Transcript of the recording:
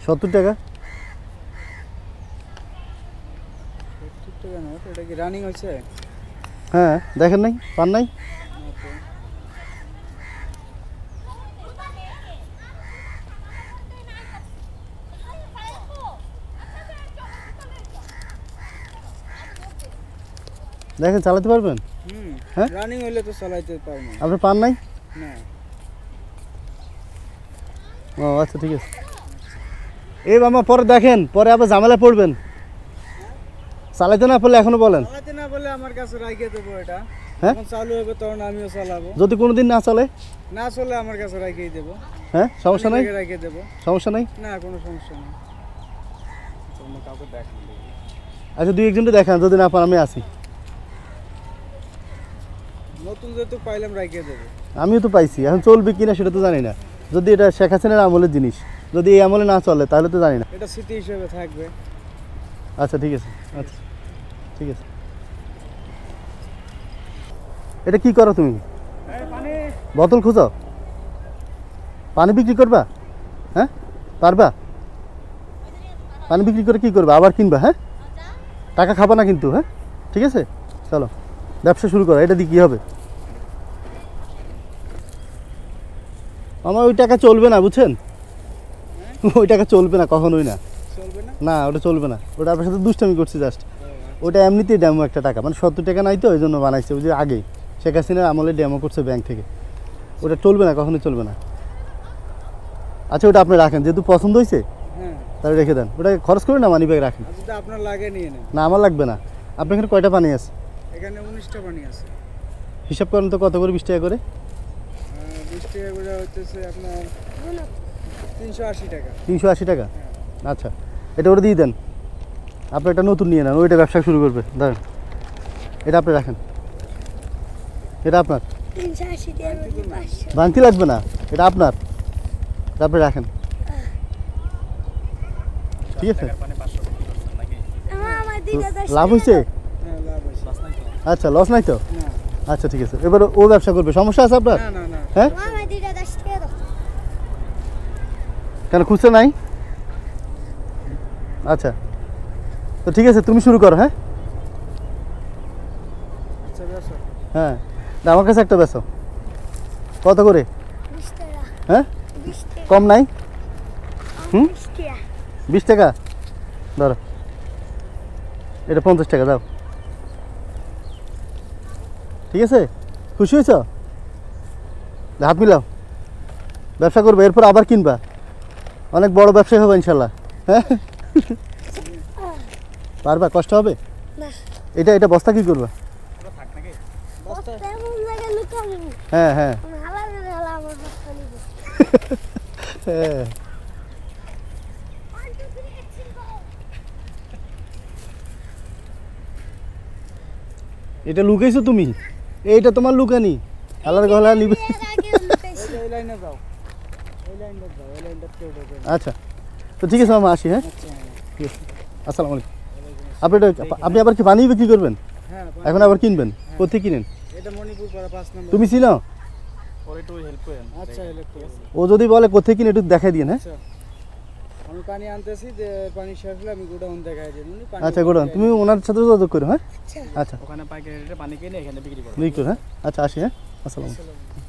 70 টাকা। 70 টাকা না, এটা কি রানিং হয়েছে? হ্যাঁ, দেখেন নাই, পান নাই? দেখেন চালাতে পারবেন? হ্যাঁ, রানিং হইলে তো চালাইতে পারবো। আপনি পান নাই? না। ও আচ্ছা, ঠিক আছে। এই মামা পরে দেখেন, পরে আবার ঝামেলা পড়বেন। চালাইতে না পারলে এখনো বলেন। চালাইতে না বলে আমার কাছে রাখিয়ে দেবো এটা। হ্যাঁ, যখন চালু হবে তখন আমিও চালাবো। যদি কোনোদিন না চলে? না চলে আমার কাছে রাখিয়ে দেবো। হ্যাঁ, সমস্যা নাই, রাখিয়ে দেবো। সমস্যা নাই। না, কোনো সমস্যা নেই। তোমরা কাউকে দেখান। আচ্ছা, 2-1জনকে দেখান, যদি না পান আমি আসি। নতুন যেহেতু পাইলাম রাখিয়ে দেবো। আমিও তো পাইছি, এখন চলবে কিনা সেটা তো জানি না। যদি এটা শেখ হাসিনার আমলের জিনিস, যদি এই আমলে না চলে তাহলে তো জানি না। এটা স্মৃতি হিসেবে থাকবে। আচ্ছা, ঠিক আছে, আচ্ছা ঠিক আছে। এটা কি করো তুমি? বোতল খুঁজো? পানি বিক্রি করবা? হ্যাঁ, পারবা? পানি বিক্রি করে কি করবা? আবার কিনবা? হ্যাঁ, টাকা খাবা না কিন্তু। হ্যাঁ, ঠিক আছে, চলো ব্যবসা শুরু করো। এটা দিয়ে কী হবে? আমার ওই টাকা চলবে না, বুঝছেন? ওই টাকা চলবে না, কখনোই না। চলবে না? না, ওটা চলবে না। ওটা আপনার সাথে দুষ্টামি করছি জাস্ট। ওটা এমনিতেই ডেমো একটা টাকা, মানে 70 টাকা নাই তো, ওই জন্য বানাইছে। ওই যে আগে শেখ হাসিনার আমলে ডেমো করছে ব্যাংক থেকে। ওটা চলবে না, কখনোই চলবে না। আচ্ছা, ওটা আপনি রাখেন, যেহেতু পছন্দ হয়েছে হ্যাঁ, তাহলে রেখে দেন। ওটা খরচ করে না, মানি ব্যাগ রাখেন। যদি আপনার লাগে নিয়ে নেন। না, আমার লাগবে না। আপনার এখানে কয়টা পানি আছে? এখানে 19টা পানি আছে। হিসাব করেন তো, কত করে? 20 টাকা করে? 20 টাকা করে হচ্ছে আপনার 380 টাকা। 380 টাকা? আচ্ছা, এটা ওটা দিয়ে দেন। আপনি একটা নতুন নিয়ে নেন, ওইটা ব্যবসা শুরু করবে। ধরেন, এটা আপনি রাখেন, এটা আপনার। 380 টাকা, 500। ভাঙতি লাগবে না, এটা আপনার, এটা আপনি রাখেন, ঠিক আছে? আমার দিদা 10 লাভ হয়েছে? হ্যাঁ, লাভ হয়েছে। আচ্ছা, লস নাই তো? না। আচ্ছা, ঠিক আছে। এবার ও ব্যবসা করবে, সমস্যা আছে আপনার? না, না, না। হ্যাঁ, আমার দিদা 10 টাকা দাও। কেন, খুঁজছে নাই? আচ্ছা, তো ঠিক আছে, তুমি শুরু করো। হ্যাঁ, আচ্ছা, বেশ। হ্যাঁ, না, আমার কাছে একটা বেচো। কত করে? 20 টাকা। হ্যাঁ, 20 টাকা। কম নাই? 20 টাকা। 20 টাকা ধরো, এটা 50 টাকা দাও। ঠিক আছে, খুশি হয়েছ? হাত মিলাও, ব্যবসা করবে, এরপর আবার কিনবা, অনেক বড় ব্যবসায়ী হবে ইনশাল্লাহ। হ্যাঁ, পারবা? কষ্ট হবে? না। এটা বস্তা কি করবা? বস্তা এমন জায়গায় লুকাবো। হ্যাঁ, হ্যাঁ, হালা আমার বস্তা নিবো। হ্যাঁ। এটা লুকাইছো তুমি? এইটা তোমার লুকানি, হালার গলা নিবে। এই লাইনে যাও। এই লাইনটা যাও। এই লাইনটা কেউ ঢোকে না। আচ্ছা, তো ঠিক আছে মামা, আসি। হ্যাঁ, আচ্ছা, ঠিক আছে, আসসালামু আলাইকুম। আপনি আবার কি পানি বিক্রি করবেন? হ্যাঁ, এখন আবার কিনবেন? কোথায় কিনেন? এটা মণিপুর পাড়া 5 নম্বর। তুমি চিনো? পরে একটু হেল্প করেন। আচ্ছা, হেল্প করেন। ও যদি বলে কোথায় কিনে, একটু দেখাই দিন। হ্যাঁ, আচ্ছা, আমি পানি আনতেছি, যে পানি শেষ হলে আমি গোডাউন দেখাই দিই। আচ্ছা, গোডাউন তুমি ওনার সাথে যোগাযোগ করো। হ্যাঁ, আচ্ছা, ওখানে পাইকারি রেটে পানি কিনে এখানে বিক্রি করব। বিক্রি করো। হ্যাঁ, আচ্ছা, আসি। হ্যাঁ, আসসালামু আলাইকুম।